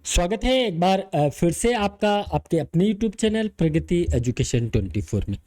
स्वागत है एक बार फिर से आपका आपके अपने YouTube चैनल प्रगति एजुकेशन 24 में।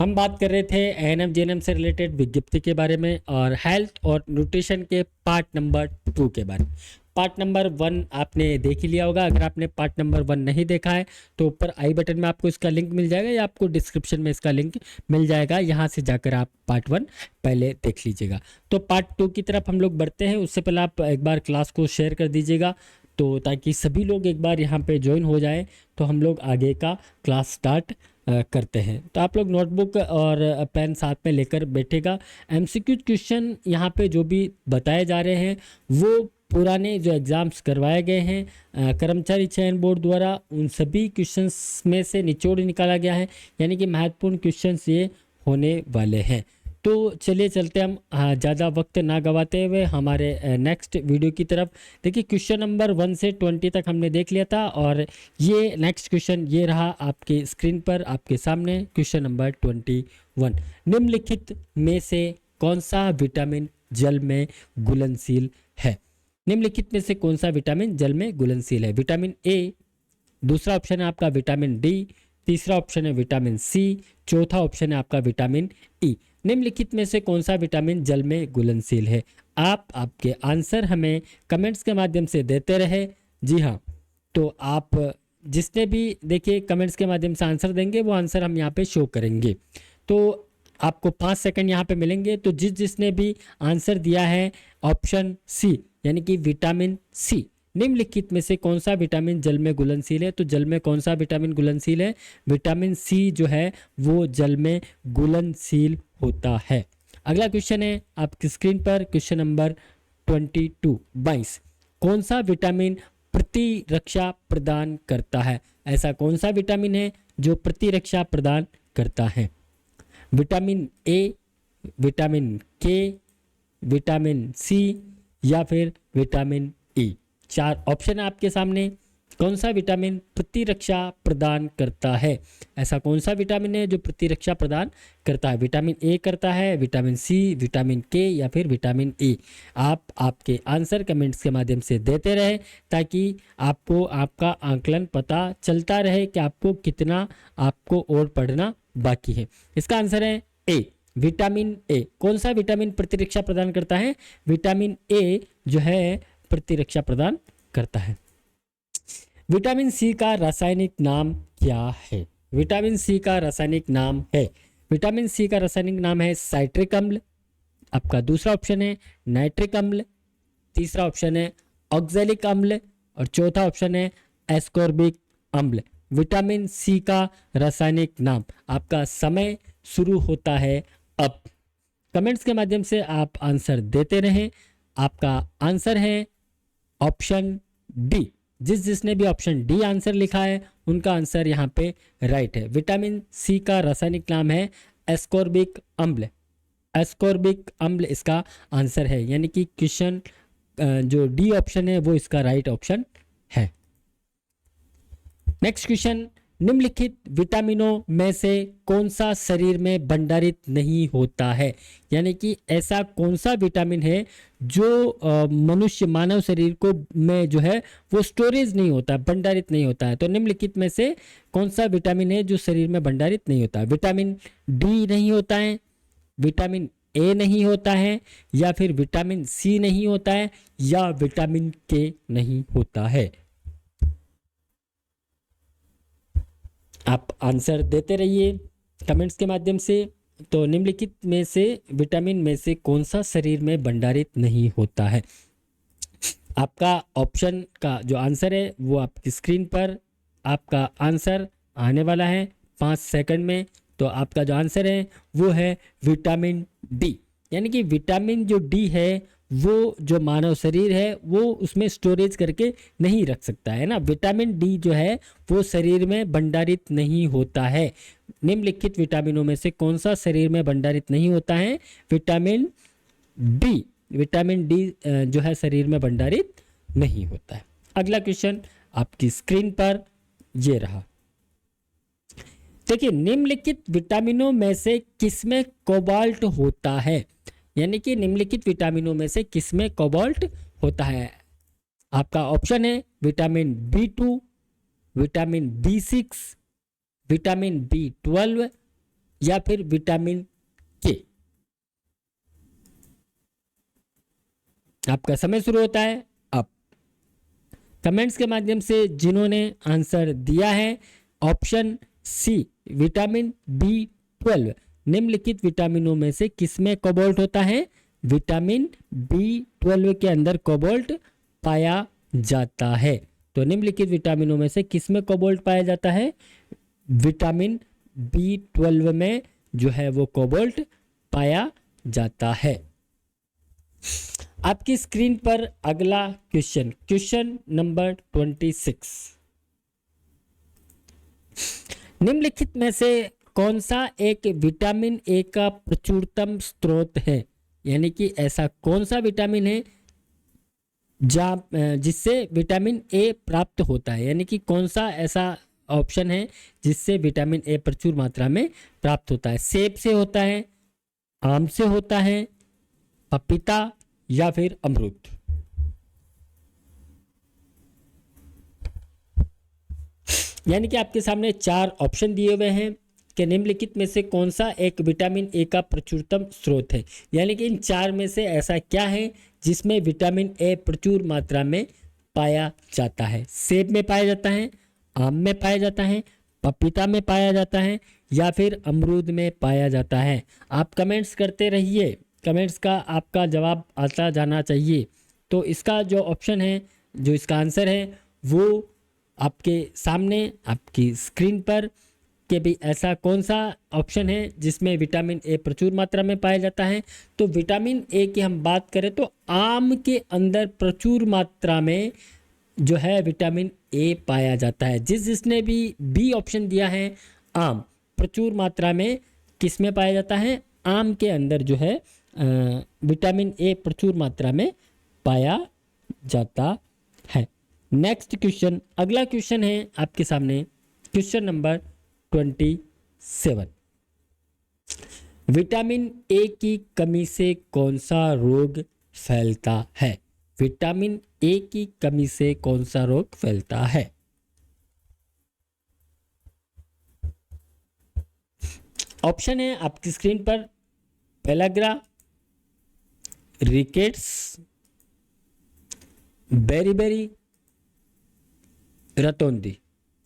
हम बात कर रहे थे एएनएम जेएनएम से रिलेटेड विज्ञप्ति के बारे में और हेल्थ और न्यूट्रिशन के पार्ट नंबर 2 के बारे में। पार्ट नंबर 1 आपने देख ही लिया होगा। अगर आपने पार्ट नंबर 1 नहीं देखा है तो ऊपर आई बटन में आपको इसका लिंक मिल जाएगा या आपको डिस्क्रिप्शन में इसका लिंक मिल जाएगा। यहाँ से जाकर आप पार्ट 1 पहले देख लीजिएगा। तो पार्ट 2 की तरफ हम लोग बढ़ते हैं। उससे पहले आप एक बार क्लास को शेयर कर दीजिएगा तो ताकि सभी लोग एक बार यहाँ पे ज्वाइन हो जाएं तो हम लोग आगे का क्लास स्टार्ट करते हैं। तो आप लोग नोटबुक और पेन साथ में लेकर बैठेगा। एमसीक्यू क्वेश्चन यहाँ पे जो भी बताए जा रहे हैं वो पुराने जो एग्ज़ाम्स करवाए गए हैं कर्मचारी चयन बोर्ड द्वारा, उन सभी क्वेश्चंस में से निचोड़ निकाला गया है, यानी कि महत्वपूर्ण क्वेश्चंस ये होने वाले हैं। तो चलिए चलते हम ज़्यादा वक्त ना गवाते हुए हमारे नेक्स्ट वीडियो की तरफ। देखिए क्वेश्चन नंबर 1 से 20 तक हमने देख लिया था और ये नेक्स्ट क्वेश्चन ये रहा आपके स्क्रीन पर आपके सामने। क्वेश्चन नंबर 21, निम्नलिखित में से कौन सा विटामिन जल में घुलनशील है? निम्नलिखित में से कौन सा विटामिन जल में घुलनशील है? विटामिन ए, दूसरा ऑप्शन है आपका विटामिन डी, तीसरा ऑप्शन है विटामिन सी, चौथा ऑप्शन है आपका विटामिन ई। निम्नलिखित में से कौन सा विटामिन जल में घुलनशील है? आप आपके आंसर हमें कमेंट्स के माध्यम से देते रहे। जी हाँ, तो आप जिसने भी देखिए कमेंट्स के माध्यम से आंसर देंगे वो आंसर हम यहाँ पे शो करेंगे। तो आपको 5 सेकंड यहाँ पे मिलेंगे। तो जिसने भी आंसर दिया है ऑप्शन सी यानी कि विटामिन सी, निम्नलिखित में से कौन सा विटामिन जल में घुलनशील है? तो जल में कौन सा विटामिन घुलनशील है? विटामिन सी जो है वो जल में घुलनशील होता है। अगला क्वेश्चन है आपकी स्क्रीन पर, क्वेश्चन नंबर 22, कौन सा विटामिन प्रतिरक्षा प्रदान करता है? ऐसा कौन सा विटामिन है जो प्रतिरक्षा प्रदान करता है? विटामिन ए, विटामिन के, विटामिन सी या फिर विटामिन ई। 4 ऑप्शन है आपके सामने। कौन सा विटामिन प्रतिरक्षा प्रदान करता है? ऐसा कौन सा विटामिन है जो प्रतिरक्षा प्रदान करता है? विटामिन ए करता है, विटामिन सी, विटामिन के या फिर विटामिन ई। आप आपके आंसर कमेंट्स के माध्यम से देते रहे ताकि आपको आपका आंकलन पता चलता रहे कि आपको कितना आपको और पढ़ना बाकी है। इसका आंसर है ए, विटामिन ए। कौन सा विटामिन प्रतिरक्षा प्रदान करता है? विटामिन ए जो है प्रतिरक्षा प्रदान करता है। विटामिन सी का रासायनिक नाम क्या है? विटामिन सी का रासायनिक नाम है, विटामिन सी का रासायनिक नाम है साइट्रिक अम्ल, आपका दूसरा ऑप्शन है नाइट्रिक अम्ल, तीसरा ऑप्शन है ऑक्जेलिक अम्ल और चौथा ऑप्शन है एस्कॉर्बिक अम्ल। विटामिन सी का रासायनिक नाम। आपका समय शुरू होता है अब। कमेंट्स के माध्यम से आप आंसर देते रहें। आपका आंसर है ऑप्शन डी। जिसने भी ऑप्शन डी आंसर लिखा है उनका आंसर यहाँ पे राइट है। विटामिन सी का रासायनिक नाम है एस्कॉर्बिक अम्ल। एस्कॉर्बिक अम्ल इसका आंसर है, यानी कि क्वेश्चन जो डी ऑप्शन है वो इसका राइट ऑप्शन है। नेक्स्ट क्वेश्चन, निम्नलिखित विटामिनों में से कौन सा शरीर में भंडारित नहीं होता है? यानी कि ऐसा कौन सा विटामिन है जो मनुष्य मानव शरीर को में जो है वो स्टोरेज नहीं होता, भंडारित नहीं होता है। तो निम्नलिखित में से कौन सा विटामिन है जो शरीर में भंडारित नहीं होता? विटामिन डी नहीं होता है, विटामिन ए नहीं होता है या फिर विटामिन सी नहीं होता है या विटामिन के नहीं होता है? आप आंसर देते रहिए कमेंट्स के माध्यम से। तो निम्नलिखित में से विटामिन में से कौन सा शरीर में भंडारित नहीं होता है? आपका ऑप्शन का जो आंसर है वो आपकी स्क्रीन पर आपका आंसर आने वाला है 5 सेकंड में। तो आपका जो आंसर है वो है विटामिन डी, यानी कि विटामिन जो डी है वो जो मानव शरीर है वो उसमें स्टोरेज करके नहीं रख सकता है ना। विटामिन डी जो है वो शरीर में भंडारित नहीं होता है। निम्नलिखित विटामिनों में से कौन सा शरीर में भंडारित नहीं होता है? Vitamin D. विटामिन डी जो है शरीर में भंडारित नहीं होता है। अगला क्वेश्चन आपकी स्क्रीन पर ये रहा। देखिए, निम्नलिखित विटामिनों में से किसमें कोबाल्ट होता है? यानी कि निम्नलिखित विटामिनों में से किसमें कोबाल्ट होता है? आपका ऑप्शन है vitamin B2, vitamin B6, vitamin B12 या फिर विटामिन के। आपका समय शुरू होता है अब। कमेंट्स के माध्यम से जिन्होंने आंसर दिया है ऑप्शन सी विटामिन B12, निम्नलिखित विटामिनों में से किसमें कोबाल्ट होता है? विटामिन B12 के अंदर कोबाल्ट पाया जाता है। तो निम्नलिखित विटामिनों में से किसमें कोबाल्ट पाया जाता है? विटामिन B12 में जो है वो कोबाल्ट पाया जाता है। आपकी स्क्रीन पर अगला क्वेश्चन, क्वेश्चन नंबर 26। निम्नलिखित में से कौन सा एक विटामिन ए का प्रचुरतम स्रोत है? यानी कि ऐसा कौन सा विटामिन है जिससे विटामिन ए प्राप्त होता है, यानी कि कौन सा ऐसा ऑप्शन है जिससे विटामिन ए प्रचुर मात्रा में प्राप्त होता है? सेब से होता है, आम से होता है, पपीता या फिर अमरूद? यानी कि आपके सामने 4 ऑप्शन दिए हुए हैं कि निम्नलिखित में से कौन सा एक विटामिन ए का प्रचुरतम स्रोत है। यानी कि इन 4 में से ऐसा क्या है जिसमें विटामिन ए प्रचुर मात्रा में पाया जाता है? सेब में पाया जाता है, आम में पाया जाता है, पपीता में पाया जाता है या फिर अमरूद में पाया जाता है? आप कमेंट्स करते रहिए, कमेंट्स का आपका जवाब आता जाना चाहिए। तो इसका जो ऑप्शन है, जो इसका आंसर है वो आपके सामने आपकी स्क्रीन पर कि भी ऐसा कौन सा ऑप्शन है जिसमें विटामिन ए प्रचुर मात्रा में पाया जाता है। तो विटामिन ए की हम बात करें तो आम के अंदर प्रचुर मात्रा में जो है विटामिन ए पाया जाता है। जिसने भी बी ऑप्शन दिया है, आम प्रचुर मात्रा में किस में पाया जाता है? आम के अंदर जो है विटामिन ए प्रचुर मात्रा में पाया जाता है। नेक्स्ट क्वेश्चन, अगला क्वेश्चन है आपके सामने, क्वेश्चन नंबर 27। विटामिन ए की कमी से कौन सा रोग फैलता है? विटामिन ए की कमी से कौन सा रोग फैलता है? ऑप्शन है आपकी स्क्रीन पर, पेलाग्रा, रिकेट्स, बेरीबेरी, रतौंधी,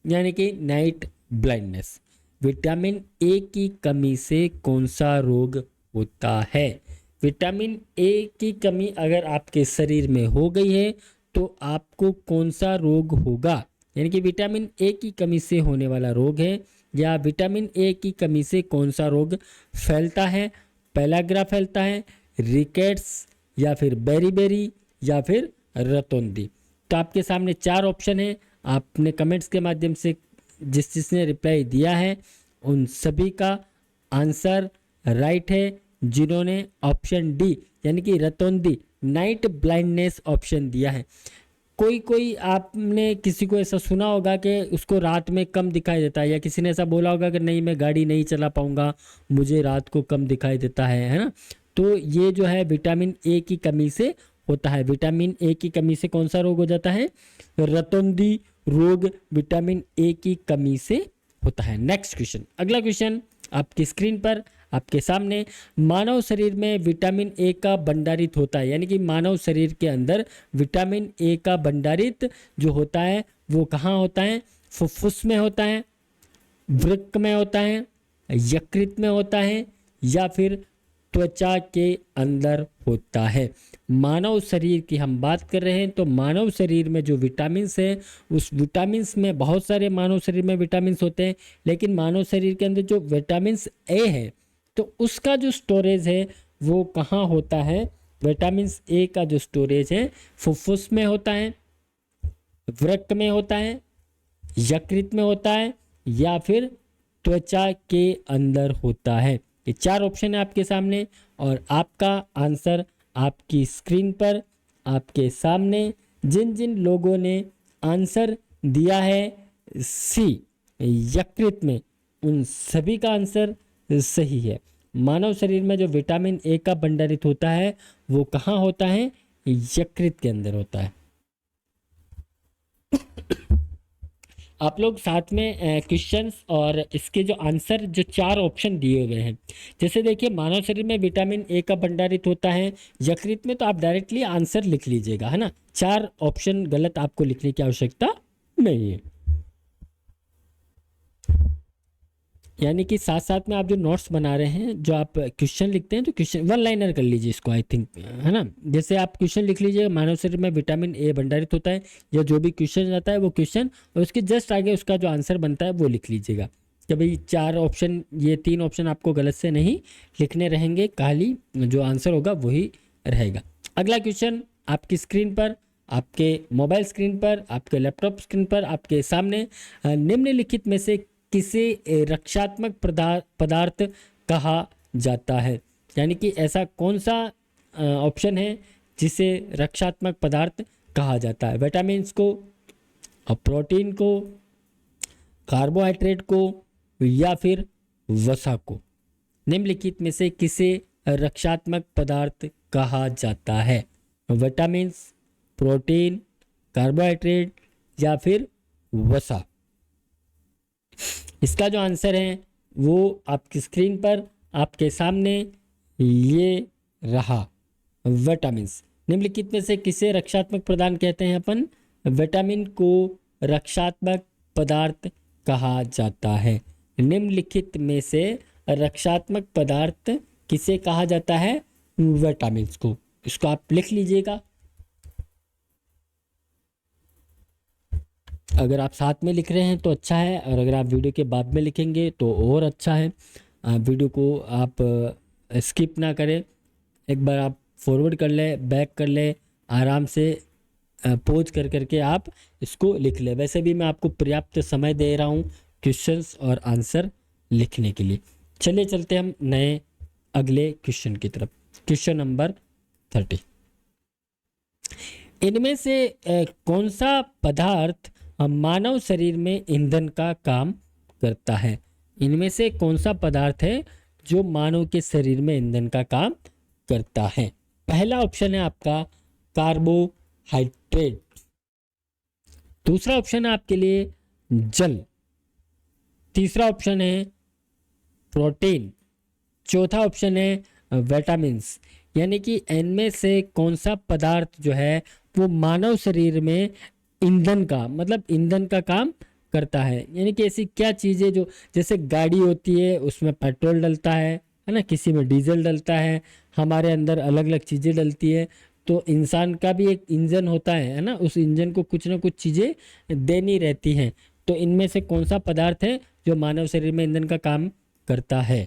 यानी कि नाइट ब्लाइंडनेस। विटामिन ए की कमी से कौन सा रोग होता है? विटामिन ए की कमी अगर आपके शरीर में हो गई है तो आपको कौन सा रोग होगा? यानी कि विटामिन ए की कमी से होने वाला रोग है या विटामिन ए की कमी से कौन सा रोग फैलता है? पेलाग्रा फैलता है, रिकेट्स या फिर बेरीबेरी या फिर रतौंधी? तो आपके सामने 4 ऑप्शन है। आपने कमेंट्स के माध्यम से जिसने रिप्लाई दिया है उन सभी का आंसर राइट है। जिन्होंने ऑप्शन डी यानी कि रतौंधी नाइट ब्लाइंडनेस ऑप्शन दिया है। कोई आपने किसी को ऐसा सुना होगा कि उसको रात में कम दिखाई देता है, या किसी ने ऐसा बोला होगा कि नहीं मैं गाड़ी नहीं चला पाऊंगा, मुझे रात को कम दिखाई देता है ना? तो ये जो है विटामिन ए की कमी से होता है। विटामिन ए की कमी से कौन सा रोग हो जाता है? रतौंधी रोग विटामिन ए की कमी से होता है। नेक्स्ट क्वेश्चन, अगला क्वेश्चन आपकी स्क्रीन पर आपके सामने, मानव शरीर में विटामिन ए का भंडारित होता है, यानी कि मानव शरीर के अंदर विटामिन ए का भंडारित जो होता है वो कहाँ होता है? फुफ्फुस में होता है, वृक्क में होता है, यकृत में होता है या फिर त्वचा के अंदर होता है? मानव शरीर की हम बात कर रहे हैं तो मानव शरीर में जो विटामिन्स है उस विटामिन्स में बहुत सारे मानव शरीर में विटामिन्स होते हैं, लेकिन मानव शरीर के अंदर जो विटामिन्स ए है तो उसका जो स्टोरेज है वो कहाँ होता है? विटामिन्स ए का जो स्टोरेज है फुफ्फुस में होता है, वृक्क में होता है, यकृत में होता है या फिर त्वचा के अंदर होता है। ये 4 ऑप्शन है आपके सामने और आपका आंसर आपकी स्क्रीन पर आपके सामने। जिन जिन लोगों ने आंसर दिया है सी यकृत में, उन सभी का आंसर सही है। मानव शरीर में जो विटामिन ए का भंडारित होता है वो कहाँ होता है? यकृत के अंदर होता है। आप लोग साथ में क्वेश्चंस और इसके जो आंसर जो 4 ऑप्शन दिए हुए हैं, जैसे देखिए मानव शरीर में विटामिन ए का भंडारित होता है यकृत में, तो आप डायरेक्टली आंसर लिख लीजिएगा, है ना। 4 ऑप्शन गलत आपको लिखने की आवश्यकता नहीं है। यानी कि साथ साथ में आप जो नोट्स बना रहे हैं, जो आप क्वेश्चन लिखते हैं, तो क्वेश्चन वन लाइनर कर लीजिए इसको, आई थिंक, है ना। जैसे आप क्वेश्चन लिख लीजिए मानव शरीर में विटामिन ए भंडारित होता है, या जो भी क्वेश्चन आता है वो क्वेश्चन, और उसके जस्ट आगे उसका जो आंसर बनता है वो लिख लीजिएगा कि भाई 4 ऑप्शन, ये 3 ऑप्शन आपको गलत से नहीं लिखने रहेंगे, खाली जो आंसर होगा वही रहेगा। अगला क्वेश्चन आपकी स्क्रीन पर, आपके मोबाइल स्क्रीन पर, आपके लैपटॉप स्क्रीन पर आपके सामने, निम्नलिखित में से किसे रक्षात्मक पदार्थ कहा जाता है। यानी कि ऐसा कौन सा ऑप्शन है जिसे रक्षात्मक पदार्थ कहा जाता है। विटामिन्स को, प्रोटीन को, कार्बोहाइड्रेट को, या फिर वसा को। निम्नलिखित में से किसे रक्षात्मक पदार्थ कहा जाता है। विटामिन्स, प्रोटीन, कार्बोहाइड्रेट या फिर वसा। इसका जो आंसर है वो आपकी स्क्रीन पर आपके सामने ये रहा, विटामिन्स। निम्नलिखित में से किसे रक्षात्मक प्रदान कहते हैं अपन। विटामिन को रक्षात्मक पदार्थ कहा जाता है। निम्नलिखित में से रक्षात्मक पदार्थ किसे कहा जाता है, विटामिन्स को। इसको आप लिख लीजिएगा। अगर आप साथ में लिख रहे हैं तो अच्छा है, और अगर आप वीडियो के बाद में लिखेंगे तो और अच्छा है। वीडियो को आप स्किप ना करें, एक बार आप फॉरवर्ड कर लें, बैक कर लें, आराम से पॉज कर करके आप इसको लिख लें। वैसे भी मैं आपको पर्याप्त समय दे रहा हूँ क्वेश्चंस और आंसर लिखने के लिए। चलिए चलते हम नए अगले क्वेश्चन की तरफ। Question number 30। इनमें से कौन सा पदार्थ मानव शरीर में ईंधन का काम करता है। इनमें से कौन सा पदार्थ है जो मानव के शरीर में ईंधन का काम करता है। पहला ऑप्शन है आपका कार्बोहाइड्रेट, दूसरा ऑप्शन है आपके लिए जल, तीसरा ऑप्शन है प्रोटीन, चौथा ऑप्शन है विटामिन्स। यानी कि इनमें से कौन सा पदार्थ जो है वो मानव शरीर में ईंधन का, मतलब ईंधन का काम करता है। यानी कि ऐसी क्या चीज़ें जो, जैसे गाड़ी होती है उसमें पेट्रोल डलता है ना, किसी में डीजल डलता है, हमारे अंदर अलग अलग चीज़ें डलती है, तो इंसान का भी एक इंजन होता है ना, उस इंजन को कुछ ना कुछ चीज़ें देनी रहती हैं। तो इनमें से कौन सा पदार्थ है जो मानव शरीर में ईंधन का काम करता है।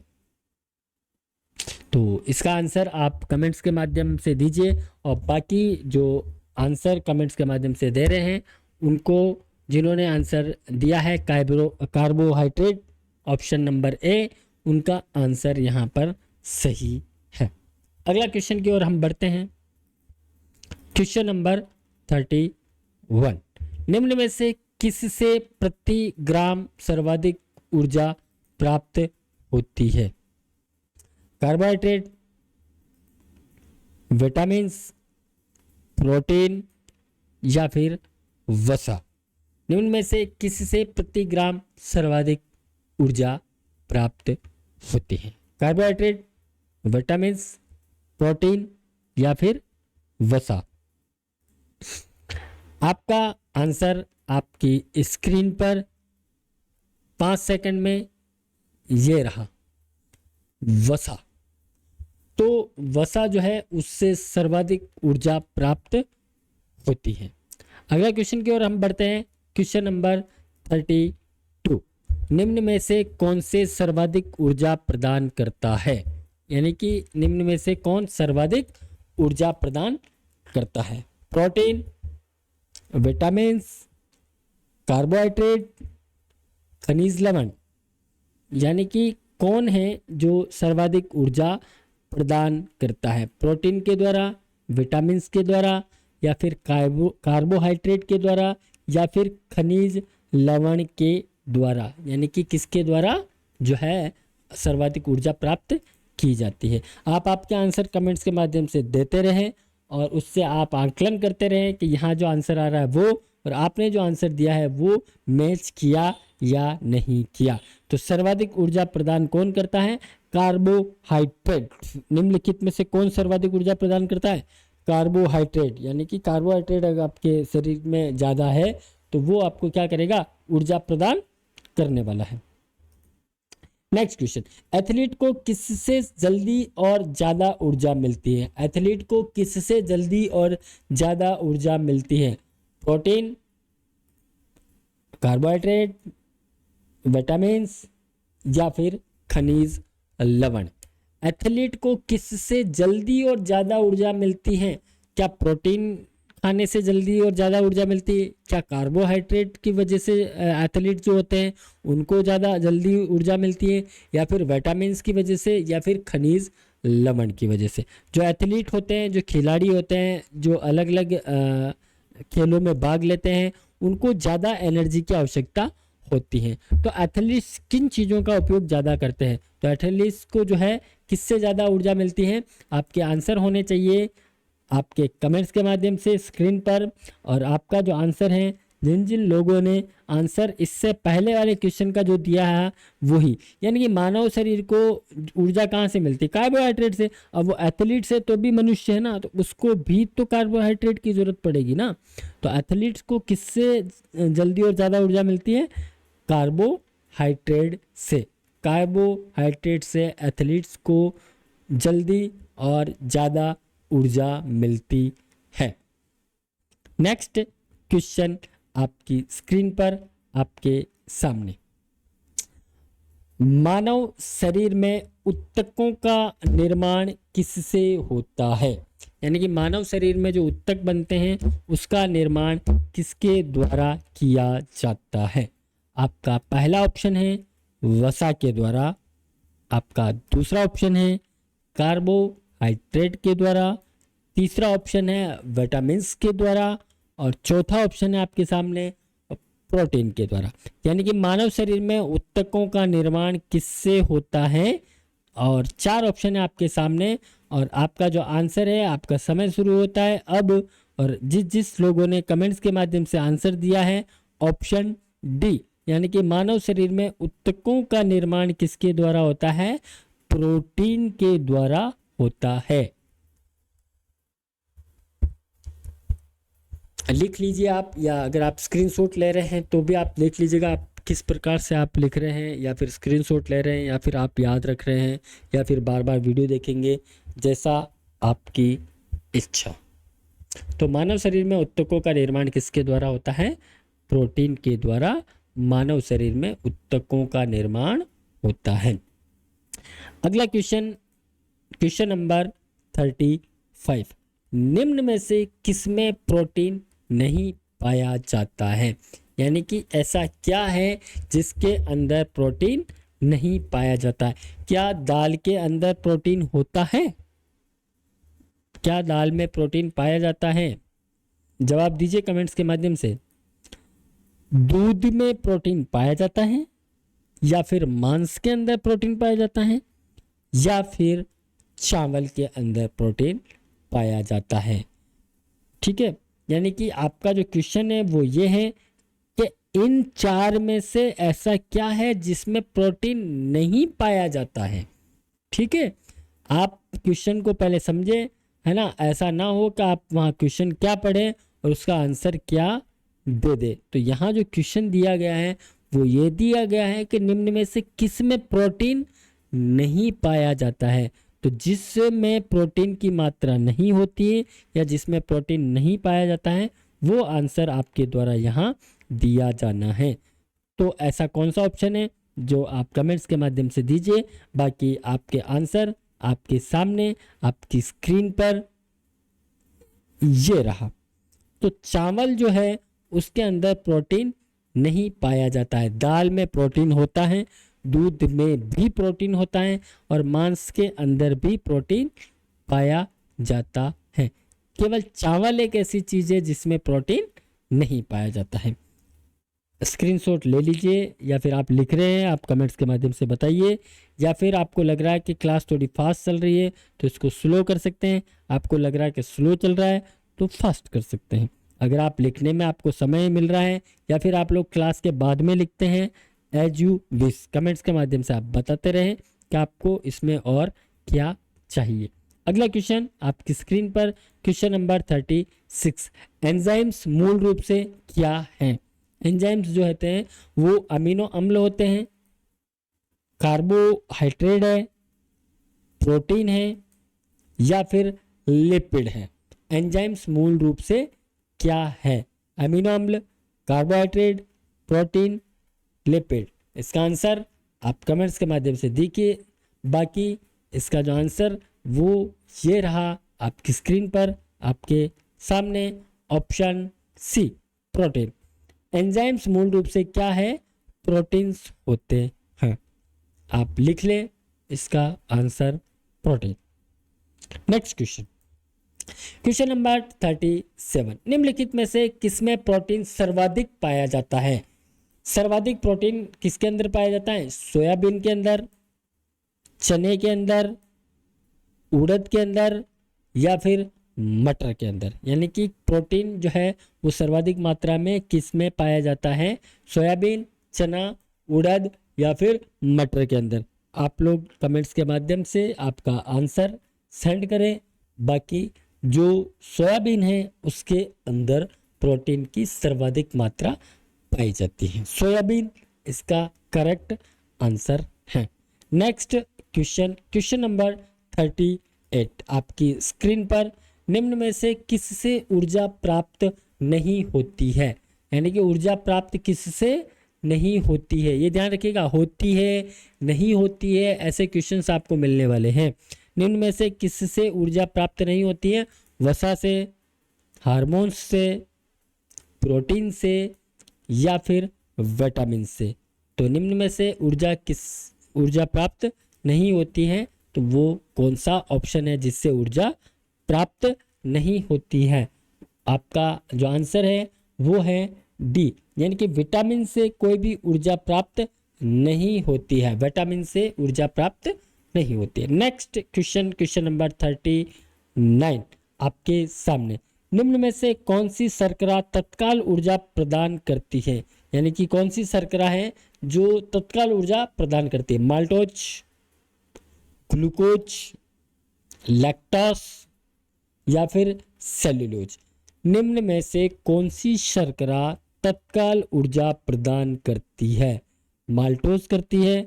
तो इसका आंसर आप कमेंट्स के माध्यम से दीजिए, और बाकी जो आंसर कमेंट्स के माध्यम से दे रहे हैं उनको, जिन्होंने आंसर दिया है कार्बोहाइड्रेट ऑप्शन नंबर ए, उनका आंसर यहाँ पर सही है। अगला क्वेश्चन की ओर हम बढ़ते हैं। Question number 31। निम्न में से किससे प्रति ग्राम सर्वाधिक ऊर्जा प्राप्त होती है। कार्बोहाइड्रेट, विटामिन्स, प्रोटीन या फिर वसा। निम्न में से किससे प्रति ग्राम सर्वाधिक ऊर्जा प्राप्त होती है। कार्बोहाइड्रेट, विटामिन्स, प्रोटीन या फिर वसा। आपका आंसर आपकी स्क्रीन पर 5 सेकंड में ये रहा, वसा। तो वसा जो है उससे सर्वाधिक ऊर्जा प्राप्त होती है। अगला क्वेश्चन की ओर हम बढ़ते हैं। Question number 32। निम्न में से कौन से सर्वाधिक ऊर्जा प्रदान करता है। यानी कि निम्न में से कौन सर्वाधिक ऊर्जा प्रदान करता है। प्रोटीन, विटामिन्स, कार्बोहाइड्रेट, खनिज लवण। यानी कि कौन है जो सर्वाधिक ऊर्जा प्रदान करता है। प्रोटीन के द्वारा, विटामिन्स के द्वारा, या फिर कार्बोहाइड्रेट के द्वारा, या फिर खनिज लवण के द्वारा। यानी कि किसके द्वारा जो है सर्वाधिक ऊर्जा प्राप्त की जाती है। आप आपके आंसर कमेंट्स के माध्यम से देते रहें, और उससे आप आकलन करते रहें कि यहाँ जो आंसर आ रहा है वो और आपने जो आंसर दिया है वो मैच किया या नहीं किया। तो सर्वाधिक ऊर्जा प्रदान कौन करता है? कार्बोहाइड्रेट। निम्नलिखित में से कौन सर्वाधिक ऊर्जा प्रदान करता है? कार्बोहाइड्रेट। यानी कि कार्बोहाइड्रेट अगर आपके शरीर में ज़्यादा है तो वो आपको क्या करेगा? ऊर्जा प्रदान करने वाला है। नेक्स्ट क्वेश्चन, एथलीट को किससे जल्दी और ज़्यादा ऊर्जा मिलती है? एथलीट को किससे जल्दी और ज़्यादा ऊर्जा मिलती है? प्रोटीन, कार्बोहाइड्रेट, विटामिन्स या फिर खनिज लवण। एथलीट को किससे जल्दी और ज़्यादा ऊर्जा मिलती है? क्या प्रोटीन खाने से जल्दी और ज़्यादा ऊर्जा मिलती है? क्या कार्बोहाइड्रेट की वजह से एथलीट जो होते हैं उनको ज़्यादा जल्दी ऊर्जा मिलती है, या फिर विटामिन्स की वजह से, या फिर खनिज लवण की वजह से? जो एथलीट होते हैं, जो खिलाड़ी होते हैं, जो अलग अलग खेलों में भाग लेते हैं, उनको ज़्यादा एनर्जी की आवश्यकता होती है। तो एथलीट्स किन चीज़ों का उपयोग ज़्यादा करते हैं? तो एथलीट्स को जो है किससे ज़्यादा ऊर्जा मिलती है? आपके आंसर होने चाहिए आपके कमेंट्स के माध्यम से स्क्रीन पर। और आपका जो आंसर है, जिन जिन लोगों ने आंसर इससे पहले वाले क्वेश्चन का जो दिया है वही, यानी कि मानव शरीर को ऊर्जा कहाँ से मिलती है? कार्बोहाइड्रेट से। अब वो एथलीट से तो भी मनुष्य है ना, तो उसको भी तो कार्बोहाइड्रेट की ज़रूरत पड़ेगी ना। तो एथलीट्स को किससे जल्दी और ज़्यादा ऊर्जा मिलती है? कार्बोहाइड्रेट से। कार्बोहाइड्रेट से एथलीट्स को जल्दी और ज़्यादा ऊर्जा मिलती है। नेक्स्ट क्वेश्चन आपकी स्क्रीन पर आपके सामने, मानव शरीर में ऊतकों का निर्माण किससे होता है? यानी कि मानव शरीर में जो ऊतक बनते हैं उसका निर्माण किसके द्वारा किया जाता है? आपका पहला ऑप्शन है वसा के द्वारा, आपका दूसरा ऑप्शन है कार्बोहाइड्रेट के द्वारा, तीसरा ऑप्शन है विटामिन्स के द्वारा, और चौथा ऑप्शन है आपके सामने प्रोटीन के द्वारा। यानी कि मानव शरीर में ऊतकों का निर्माण किससे होता है? और चार ऑप्शन है आपके सामने, और आपका जो आंसर है, आपका समय शुरू होता है अब। और जिस लोगों ने कमेंट्स के माध्यम से आंसर दिया है ऑप्शन डी, यानी कि मानव शरीर में ऊतकों का निर्माण किसके द्वारा होता है? प्रोटीन के द्वारा होता है। लिख लीजिए आप, या अगर आप स्क्रीनशॉट ले रहे हैं तो भी आप देख लीजिएगा आप किस प्रकार से आप लिख रहे हैं, या फिर स्क्रीनशॉट ले रहे हैं, या फिर आप याद रख रहे हैं, या फिर बार बार वीडियो देखेंगे, जैसा आपकी इच्छा। तो मानव शरीर में ऊतकों का निर्माण किसके द्वारा होता है? प्रोटीन के द्वारा मानव शरीर में ऊतकों का निर्माण होता है। अगला क्वेश्चन, क्वेश्चन नंबर 35, निम्न में से किसमें प्रोटीन नहीं पाया जाता है? यानी कि ऐसा क्या है जिसके अंदर प्रोटीन नहीं पाया जाता है? क्या दाल के अंदर प्रोटीन होता है? क्या दाल में प्रोटीन पाया जाता है? जवाब दीजिए कमेंट्स के माध्यम से। दूध में प्रोटीन पाया जाता है, या फिर मांस के अंदर प्रोटीन पाया जाता है, या फिर चावल के अंदर प्रोटीन पाया जाता है? ठीक है, यानी कि आपका जो क्वेश्चन है वो ये है कि इन चार में से ऐसा क्या है जिसमें प्रोटीन नहीं पाया जाता है? ठीक है, आप क्वेश्चन को पहले समझे, है ना, ऐसा ना हो कि आप वहाँ क्वेश्चन क्या पढ़ें और उसका आंसर क्या दे दे। तो यहाँ जो क्वेश्चन दिया गया है वो ये दिया गया है कि निम्न में से किस में प्रोटीन नहीं पाया जाता है? तो जिसमें प्रोटीन की मात्रा नहीं होती है या जिसमें प्रोटीन नहीं पाया जाता है वो आंसर आपके द्वारा यहाँ दिया जाना है। तो ऐसा कौन सा ऑप्शन है जो आप कमेंट्स के माध्यम से दीजिए। बाकी आपके आंसर आपके सामने आपकी स्क्रीन पर ये रहा। तो चावल जो है उसके अंदर प्रोटीन नहीं पाया जाता है, दाल में प्रोटीन होता है, दूध में भी प्रोटीन होता है, और मांस के अंदर भी प्रोटीन पाया जाता है। केवल चावल एक ऐसी चीज़ है जिसमें प्रोटीन नहीं पाया जाता है। स्क्रीनशॉट ले लीजिए, या फिर आप लिख रहे हैं आप कमेंट्स के माध्यम से बताइए, या फिर आपको लग रहा है कि क्लास थोड़ी फास्ट चल रही है तो इसको स्लो कर सकते हैं, आपको लग रहा है कि स्लो चल रहा है तो फास्ट कर सकते हैं। अगर आप लिखने में आपको समय मिल रहा है या फिर आप लोग क्लास के बाद में लिखते हैं, एज यू विश, कमेंट्स के माध्यम से आप बताते रहें कि आपको इसमें और क्या चाहिए। अगला क्वेश्चन आपकी स्क्रीन पर, क्वेश्चन नंबर 36, एंजाइम्स मूल रूप से क्या हैं? एंजाइम्स जो होते हैं वो अमीनो अम्ल होते हैं, कार्बोहाइड्रेट है, प्रोटीन है या फिर लिपिड है। एंजाइम्स मूल रूप से क्या है? अमीनो अम्ल, कार्बोहाइड्रेट, प्रोटीन, लिपिड। इसका आंसर आप कमेंट्स के माध्यम से दीजिए। बाकी इसका जो आंसर वो ये रहा आपकी स्क्रीन पर आपके सामने, ऑप्शन सी, प्रोटीन। एंजाइम्स मूल रूप से क्या है? प्रोटीन्स होते हैं। आप लिख लें इसका answer protein. Next question, question number 37, निम्नलिखित में से किसमें प्रोटीन सर्वाधिक पाया जाता है? सर्वाधिक प्रोटीन किसके अंदर पाया जाता है? सोयाबीन के अंदर, चने के अंदर, उड़द के अंदर या फिर मटर के अंदर। यानी कि प्रोटीन जो है वो सर्वाधिक मात्रा में किस में पाया जाता है? सोयाबीन, चना, उड़द या फिर मटर के अंदर। आप लोग कमेंट्स के माध्यम से आपका आंसर सेंड करें। बाकी जो सोयाबीन है उसके अंदर प्रोटीन की सर्वाधिक मात्रा पाई जाती है। सोयाबीन इसका करेक्ट आंसर है। नेक्स्ट क्वेश्चन, क्वेश्चन नंबर 38 आपकी स्क्रीन पर, निम्न में से किससे ऊर्जा प्राप्त नहीं होती है? यानी कि ऊर्जा प्राप्त किससे नहीं होती है, ये ध्यान रखिएगा। होती है, नहीं होती है, ऐसे क्वेश्चंस आपको मिलने वाले हैं। निम्न में से किससे ऊर्जा प्राप्त नहीं होती है? वसा से, हार्मोन्स से, प्रोटीन से या फिर विटामिन से। तो निम्न में से ऊर्जा प्राप्त नहीं होती है, तो वो कौन सा ऑप्शन है जिससे ऊर्जा प्राप्त नहीं होती है? आपका जो आंसर है वो है डी, यानी कि विटामिन से कोई भी ऊर्जा प्राप्त नहीं होती है। विटामिन से ऊर्जा प्राप्त नहीं होती है। नेक्स्ट क्वेश्चन, क्वेश्चन नंबर 39 आपके सामने, निम्न में से कौन सी शर्करा तत्काल ऊर्जा प्रदान करती है? यानी कि कौन सी शर्करा है जो तत्काल ऊर्जा प्रदान करती है? माल्टोज, ग्लूकोज, लैक्टोस या फिर सेल्यूलोज। निम्न में से कौन सी शर्करा तत्काल ऊर्जा प्रदान करती है? माल्टोज करती है,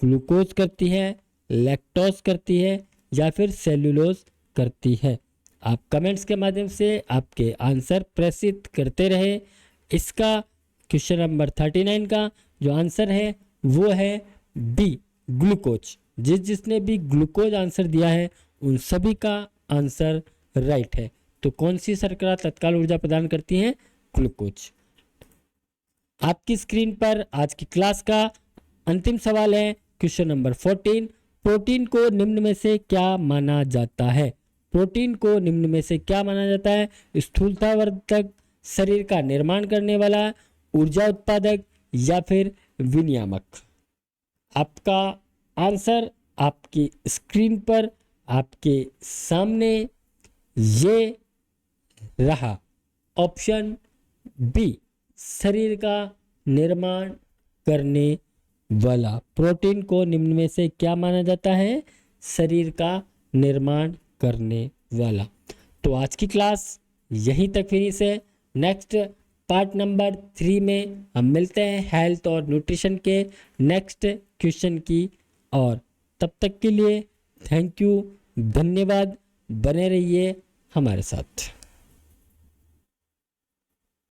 ग्लूकोज करती है, लैक्टोस करती है या फिर सेल्यूलोज करती है? आप कमेंट्स के माध्यम से आपके आंसर प्रेषित करते रहे। इसका क्वेश्चन नंबर 39 का जो आंसर है वो है बी, ग्लूकोज। जिसने भी ग्लूकोज आंसर दिया है उन सभी का आंसर राइट है। तो कौन सी शर्करा तत्काल ऊर्जा प्रदान करती है? ग्लूकोज। आपकी स्क्रीन पर आज की क्लास का अंतिम सवाल है, क्वेश्चन नंबर 14, प्रोटीन को निम्न में से क्या माना जाता है? प्रोटीन को निम्न में से क्या माना जाता है? स्थूलतावर्धक, शरीर का निर्माण करने वाला, ऊर्जा उत्पादक या फिर विनियामक? आपका आंसर आपकी स्क्रीन पर आपके सामने ये रहा, ऑप्शन बी, शरीर का निर्माण करने वाला। प्रोटीन को निम्न में से क्या माना जाता है? शरीर का निर्माण करने वाला। तो आज की क्लास यहीं तक फिनिश है। नेक्स्ट पार्ट नंबर 3 में हम मिलते हैं हेल्थ और न्यूट्रिशन के नेक्स्ट क्वेश्चन की। और तब तक के लिए थैंक यू, धन्यवाद। बने रहिए हमारे साथ।